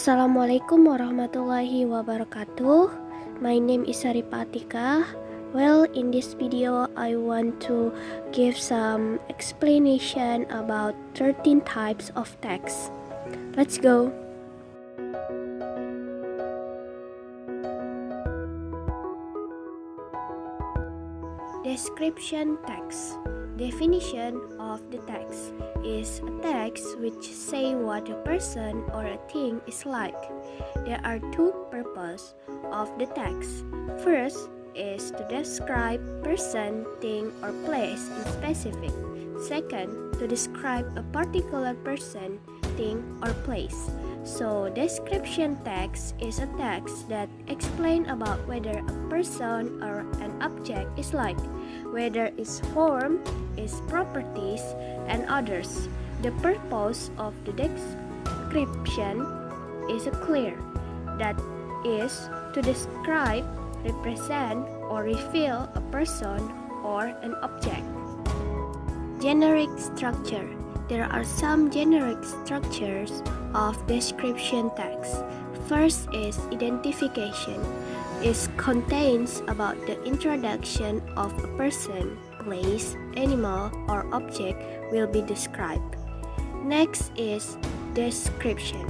Assalamualaikum warahmatullahi wabarakatuh. My name is Syaripah Atikah. Well, in this video, I want to give some explanation about 13 types of text. Let's go. Description text. Definition of the text is a text which say what a person or a thing is like. There are two purposes of the text. First is to describe person, thing, or place in specific. Second, to describe a particular person, thing, or place. So, description text is a text that explains about whether a person or an object is like, whether its form, its properties, and others. The purpose of the description is clear, that is, to describe, represent, or reveal a person or an object. Generic structure. There are some generic structures of description text. First is identification. It contains about the introduction of a person, place, animal, or object will be described. Next is description.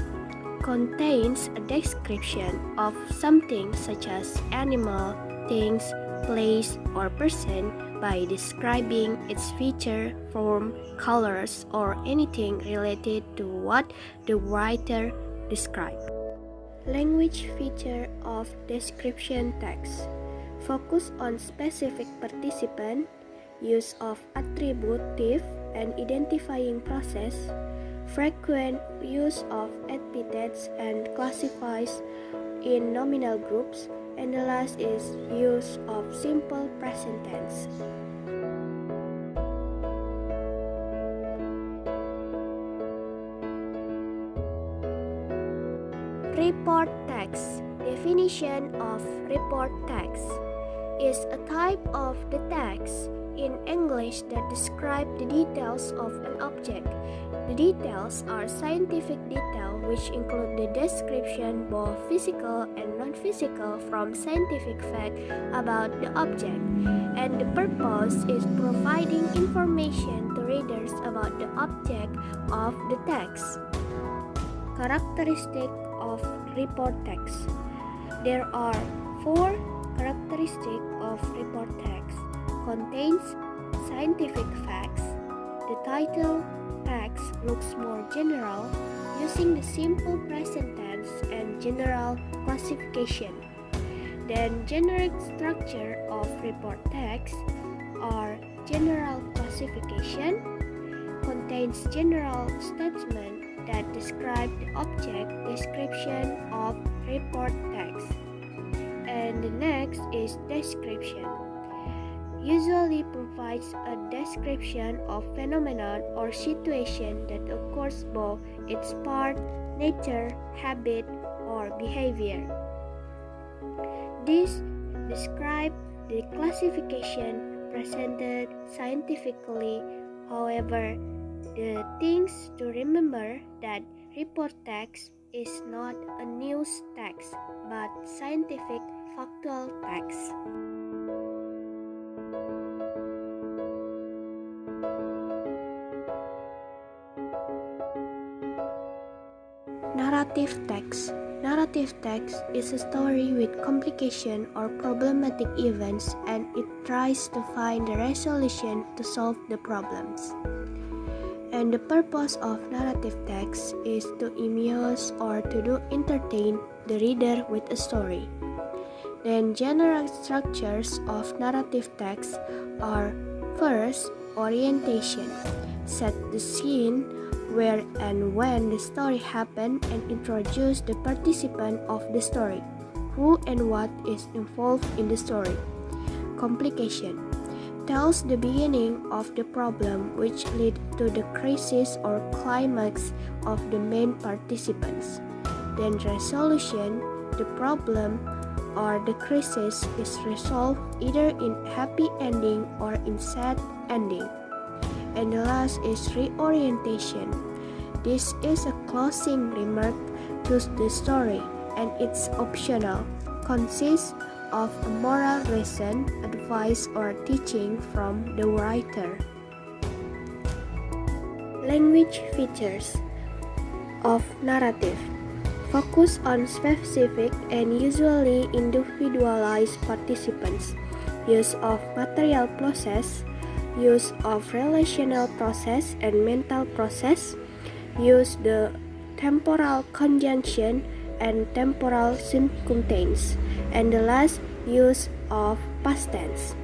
Contains a description of something such as animal, things, place, or person by describing its feature, form, colors, or anything related to what the writer described. Language feature of description text. Focus on specific participant, use of attributive and identifying process, frequent use of epithets and classifies in nominal groups, and the last is use of simple present tense. Report text. Definition of report text is a type of the text in English that describe the details of an object. The details are scientific detail which include the description both physical and non-physical from scientific fact about the object, and the purpose is providing information to readers about the object of the text. Characteristic of report text. There are 4 characteristics of report text. Contains scientific facts. The title text looks more general, using the simple present tense and general classification. Then generic structure of report text are general classification, contains general statement that describe the object description of report text. And the next is description. Usually provides a description of phenomenon or situation that occurs both its part, nature, habit, or behavior. This describe the classification presented scientifically. However, the things to remember that report text is not a news text but scientific factual text. Narrative text. Narrative text is a story with complication or problematic events, and it tries to find the resolution to solve the problems. And the purpose of narrative text is to amuse or to entertain the reader with a story. Then general structures of narrative text are: first, orientation. Set the scene where and when the story happened and introduce the participant of the story, who and what is involved in the story. Complication. Tells the beginning of the problem which lead to the crisis or climax of the main participants. Then resolution. The problem or the crisis is resolved either in happy ending or in sad ending. And the last is reorientation. This is a closing remark to the story, and it's optional, consists of a moral lesson, advice, or teaching from the writer. Language features of narrative focus on specific and usually individualized participants, use of material process, use of relational process and mental process, use the temporal conjunction and temporal circumstance, and the last use of past tense.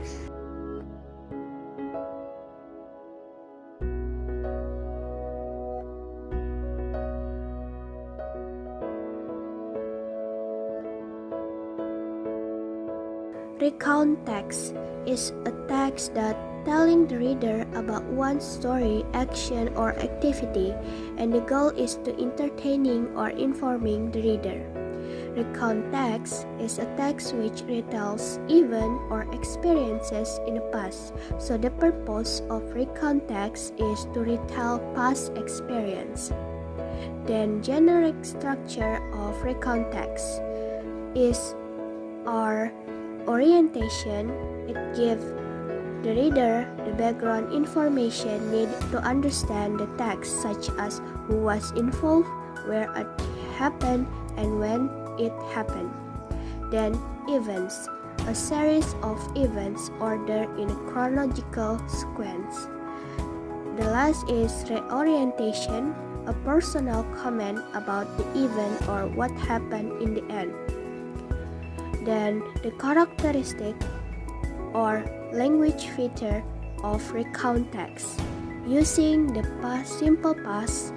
Recount text is a text that telling the reader about one's story, action, or activity, and the goal is to entertaining or informing the reader. Recount text is a text which retells events or experiences in the past, so the purpose of recount text is to retell past experience. Then generic structure of recount text is our orientation. It gives the reader the background information needed to understand the text, such as who was involved, where it happened, and when it happened. Then events, a series of events ordered in a chronological sequence. The last is reorientation, a personal comment about the event or what happened in the end. Then the characteristic or language feature of recount text, using the past simple past,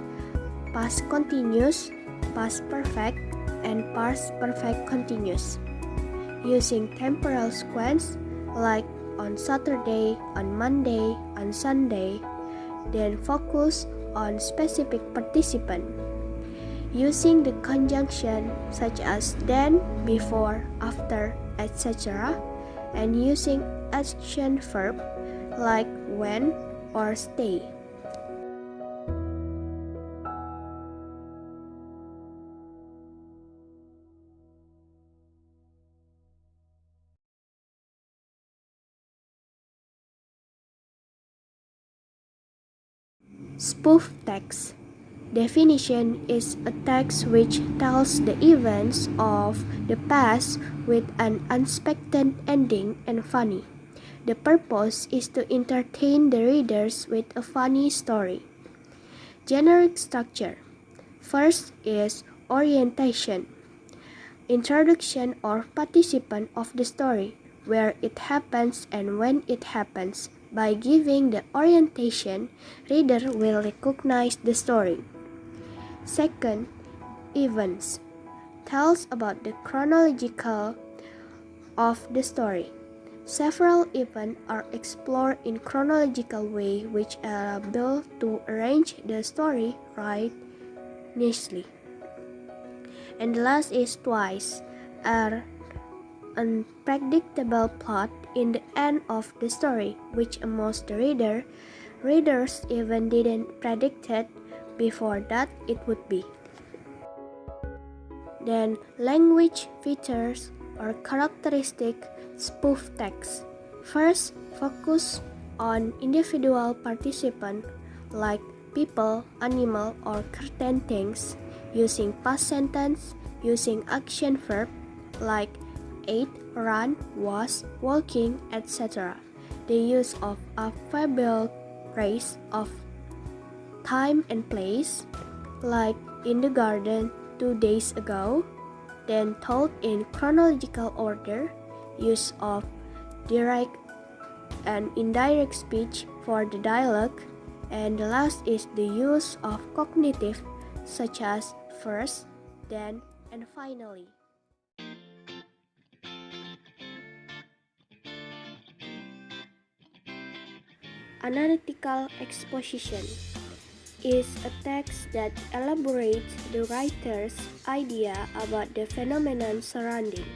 past continuous, past perfect, and past perfect continuous. Using temporal sequence like on Saturday, on Monday, on Sunday, then focus on specific participant. Using the conjunction such as then, before, after, etc., and using action verb like when or stay. Spoof text. Definition is a text which tells the events of the past with an unexpected ending and funny. The purpose is to entertain the readers with a funny story. Generic structure. First is orientation. Introduction or participant of the story, where it happens and when it happens. By giving the orientation, reader will recognize the story. Second, events. Tells about the chronological of the story. Several events are explored in chronological way which are able to arrange the story right nicely. And the last is twice, an unpredictable plot in the end of the story, which amongst the readers even didn't predict it before that it would be. Then language features or characteristic spoof text. First, focus on individual participant like people, animal, or certain things, using past sentence, using action verb like ate, run, was, walking, etc. The use of a verbal phrase of time and place, like in the garden 2 days ago, then told in chronological order, use of direct and indirect speech for the dialogue, and the last is the use of cognitive such as first, then, and finally. Analytical exposition is a text that elaborates the writer's idea about the phenomenon surrounding.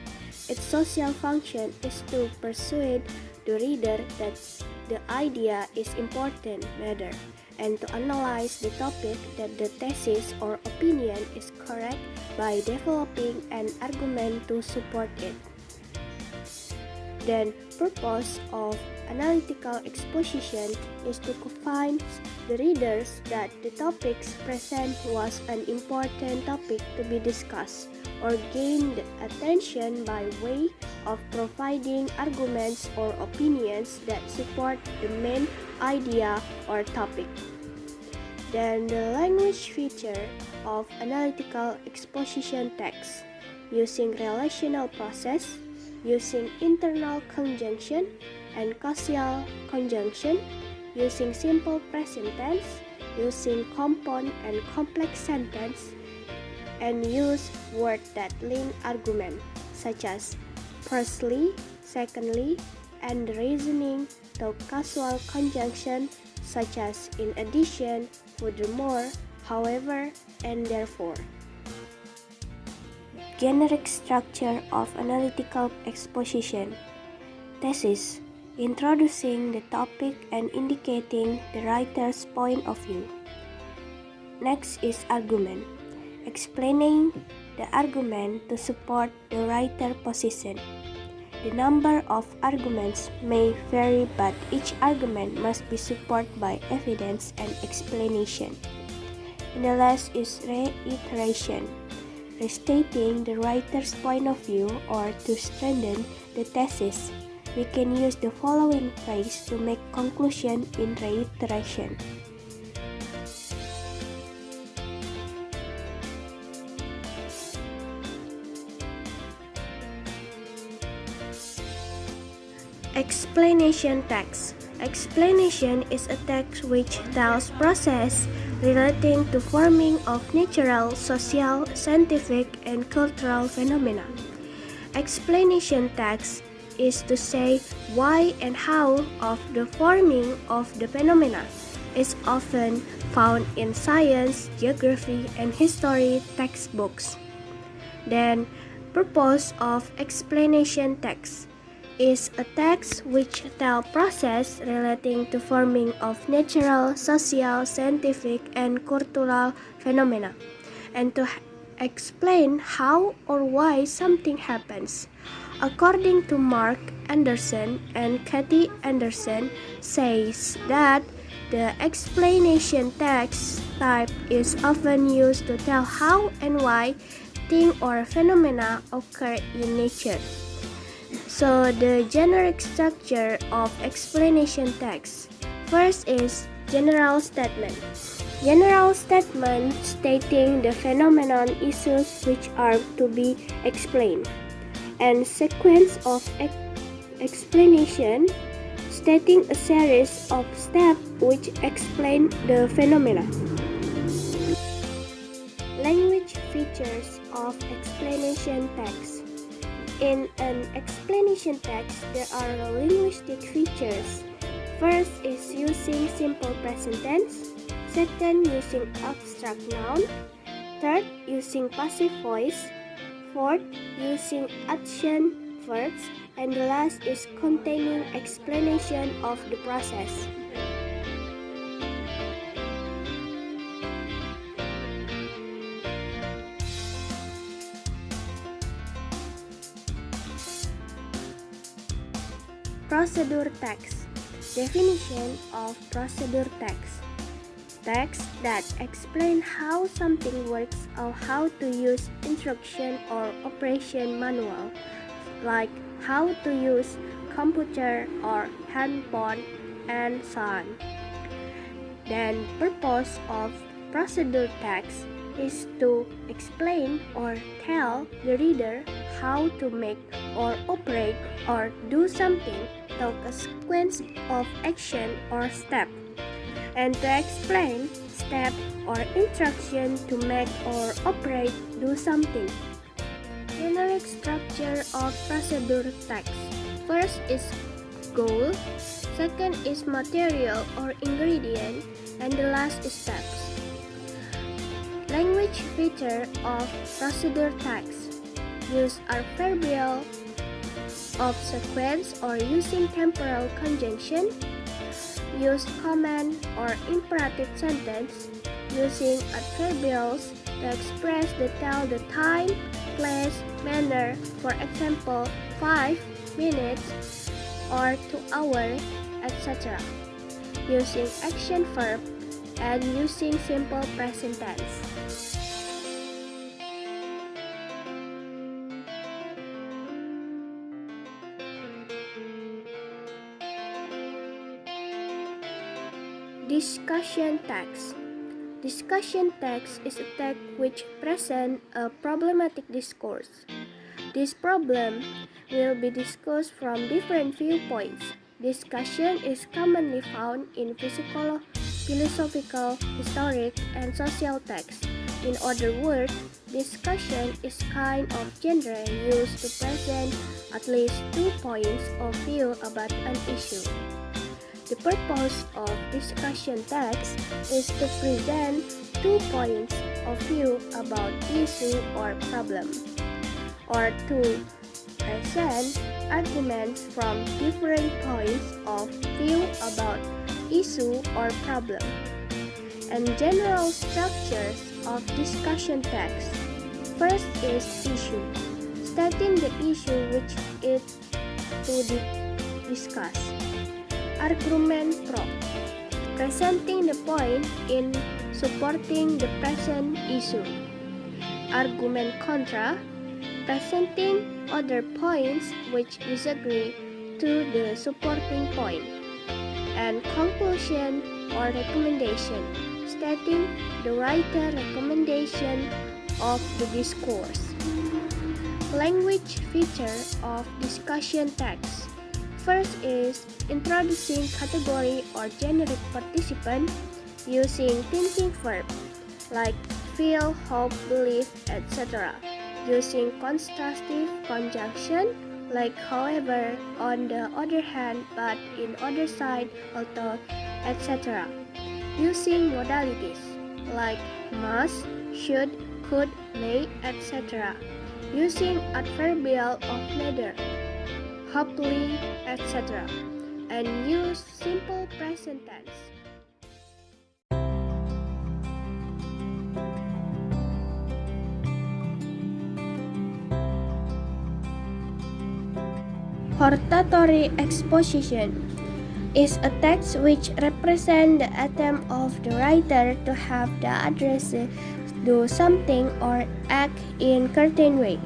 Its social function is to persuade the reader that the idea is important matter, and to analyze the topic that the thesis or opinion is correct by developing an argument to support it. Then, purpose of analytical exposition is to convince the readers that the topics present was an important topic to be discussed, or gain the attention by way of providing arguments or opinions that support the main idea or topic. Then the language feature of analytical exposition text, using relational process, using internal conjunction and causal conjunction, using simple present tense, using compound and complex sentence, and use words that link argument, such as firstly, secondly, and reasoning to causal conjunction, such as in addition, furthermore, however, and therefore. Generic structure of analytical exposition. Thesis, introducing the topic and indicating the writer's point of view. Next is argument, explaining the argument to support the writer's position. The number of arguments may vary, but each argument must be supported by evidence and explanation. And the last is reiteration, restating the writer's point of view, or to strengthen the thesis. We can use the following phrase to make conclusion in reiteration. Explanation text. Explanation is a text which tells process relating to forming of natural, social, scientific, and cultural phenomena. Explanation text is to say why and how of the forming of the phenomena. Is often found in science, geography, and history textbooks. Then, purpose of explanation text is a text which tells process relating to forming of natural, social, scientific, and cultural phenomena, and to explain how or why something happens. According to Mark Anderson and Kathy Anderson, says that the explanation text type is often used to tell how and why things or phenomena occur in nature. So the generic structure of explanation text. First is general statement. General statement stating the phenomenon issues which are to be explained. And sequence of explanation stating a series of steps which explain the phenomena. Language features of explanation text. In an explanation text, there are linguistic features. First is using simple present tense. Second, using abstract noun. Third, using passive voice. Fourth, using action verbs. And the last is containing explanation of the process. Procedure text. Definition of procedure text. Text that explain how something works or how to use instruction or operation manual, like how to use computer or handphone and so on. Then purpose of procedure text is to explain or tell the reader how to make or operate or do something, tell a sequence of action or step, and to explain step or instruction to make or operate do something. Generic structure of procedure text. First is goal, second is material or ingredient, and the last is steps. Language feature of procedure text. Use adverbial of sequence or using temporal conjunction, use command or imperative sentence, using adverbials to express tell the time, place, manner, for example, 5 minutes or 2 hours, etc. Using action verb and using simple present tense. Discussion text. Discussion text is a text which presents a problematic discourse. This problem will be discussed from different viewpoints. Discussion is commonly found in philosophical, historic, and social texts. In other words, discussion is kind of genre used to present at least 2 points of view about an issue. The purpose of discussion text is to present 2 points of view about issue or problem, or to present arguments from different points of view about issue or problem. And general structures of discussion text. First is issue, stating the issue which is to discuss. Argument pro, presenting the point in supporting the present issue. Argument contra, presenting other points which disagree to the supporting point. And conclusion or recommendation, stating the writer recommendation of the discourse. Language feature of discussion text. First is introducing category or generic participant using thinking verb like feel, hope, believe, etc. Using contrastive conjunction like however, on the other hand, but in other side, although, etc. Using modalities like must, should, could, may, etc. Using adverbial of neither, hopefully, etc. And use simple present tense. Hortatory exposition is a text which represents the attempt of the writer to have the addressee do something or act in a certain way.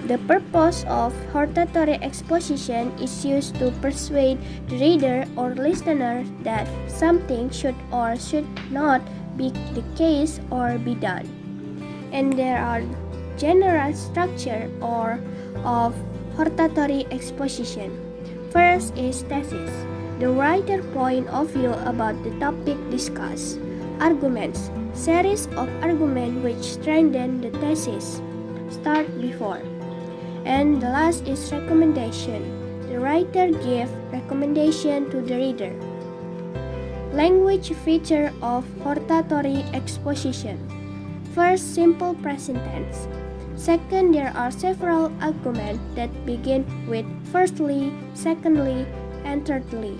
The purpose of hortatory exposition is used to persuade the reader or listener that something should or should not be the case or be done. And there are general structure of hortatory exposition. First is thesis, the writer's point of view about the topic discussed. Arguments, series of arguments which strengthen the thesis, start before. And the last is recommendation. The writer gives recommendation to the reader. Language feature of hortatory exposition. First, simple present tense. Second, there are several arguments that begin with firstly, secondly, and thirdly.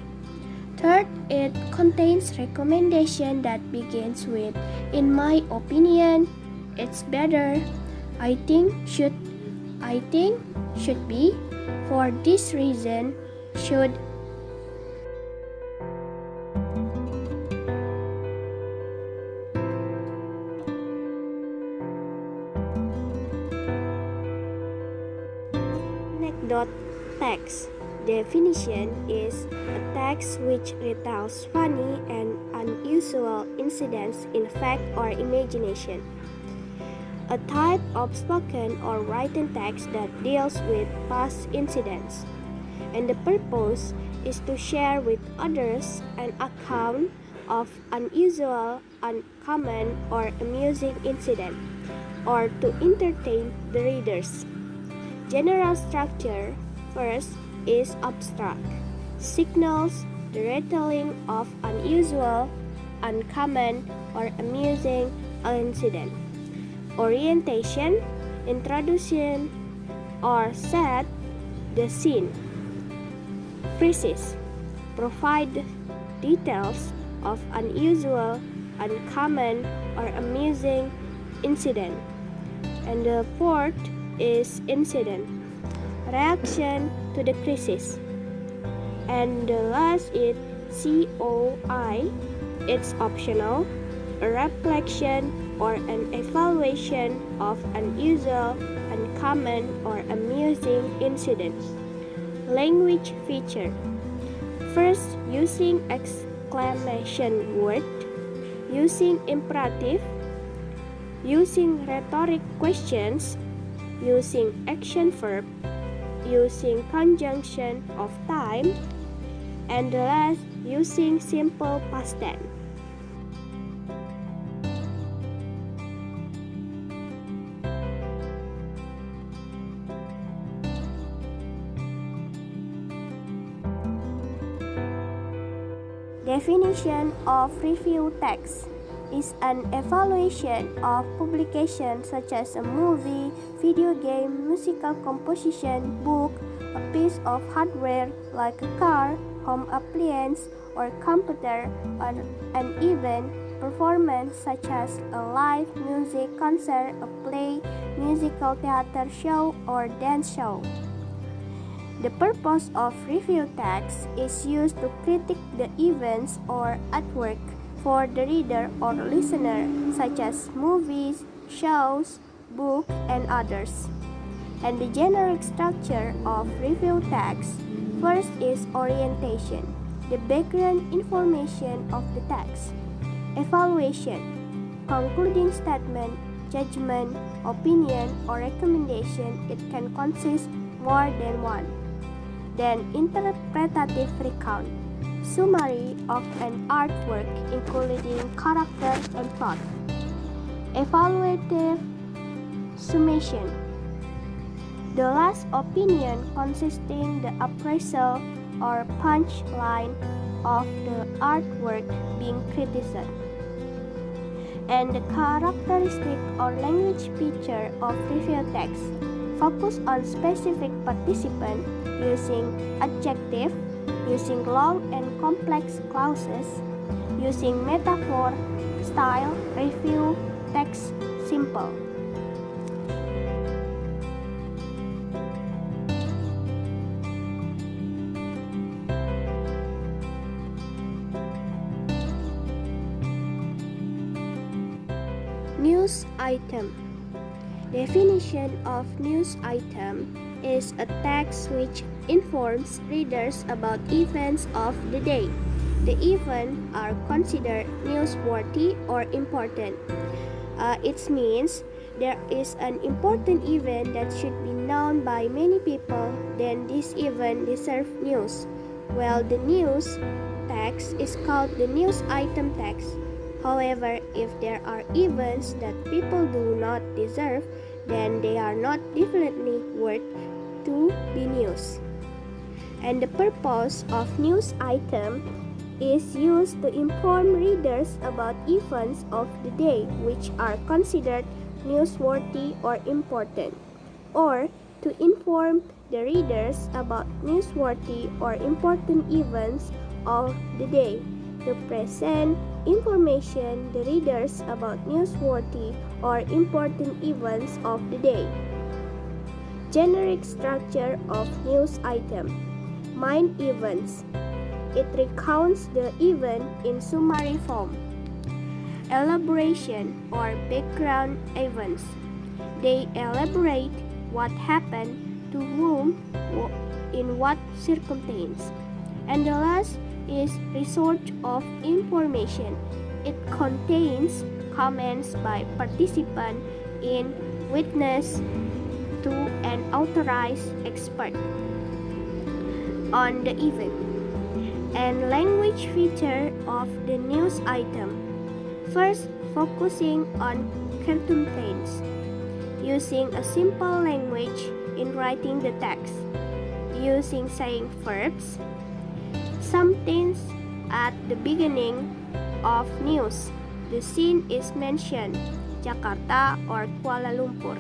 Third, it contains recommendation that begins with in my opinion, it's better, I think, should be, for this reason, should. Anecdote text. Definition is a text which retells funny and unusual incidents in fact or imagination. A type of spoken or written text that deals with past incidents, and the purpose is to share with others an account of unusual, uncommon, or amusing incident, or to entertain the readers. General structure, first, is abstract. Signals the retelling of unusual, uncommon, or amusing incident. Orientation, introduction or set the scene. Phrases provide details of unusual, uncommon, or amusing incident. And the fourth is incident, reaction to the crisis. And the last is COI, it's optional, a reflection or an evaluation of unusual, uncommon, or amusing incidents. Language feature. First, using exclamation word, using imperative, using rhetoric questions, using action verb, using conjunction of time, and the last, using simple past tense. Definition of review text is an evaluation of publications such as a movie, video game, musical composition, book, a piece of hardware like a car, home appliance, or computer, or an event, performance such as a live music concert, a play, musical theater show, or dance show. The purpose of review text is used to critique the events or artwork for the reader or listener, such as movies, shows, books, and others. And the generic structure of review text. First is orientation, the background information of the text. Evaluation, concluding statement, judgment, opinion, or recommendation. It can consist more than one. Then interpretative recount, summary of an artwork including character and plot. Evaluative summation, the last opinion consisting the appraisal or punchline of the artwork being criticized. And the characteristic or language feature of review text focus on specific participant using adjective, using long and complex clauses, using metaphor, style, review, text, simple. News item. Definition of news item is a text which informs readers about events of the day. The events are considered newsworthy or important. It means there is an important event that should be known by many people, then this event deserves news. Well, the news text is called the news item text. However, if there are events that people do not deserve, then they are not definitely worth to be news. And the purpose of news item is used to inform readers about events of the day which are considered newsworthy or important, or to inform the readers about newsworthy or important events of the day, to present information the readers about newsworthy or important events of the day. Generic structure of news item. Main events. It recounts the event in summary form. Elaboration or background events. They elaborate what happened to whom in what circumstance. And the last is resource of information. It contains comments by participant in witness to an authorized expert on the event. And language feature of the news item. First, focusing on circumstance, using a simple language in writing the text, using saying verbs, something at the beginning of news. The scene is mentioned, Jakarta or Kuala Lumpur.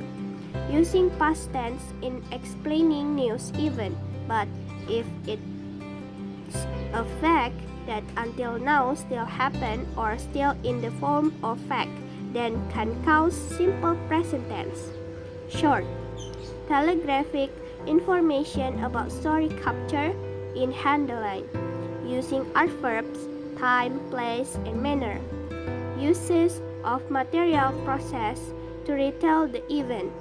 using past tense in explaining news event, but if it's a fact that until now still happen or still in the form of fact, then can cause simple present tense. Short, telegraphic information about story capture in headline, using adverbs, time, place, and manner. Uses of material process to retell the event.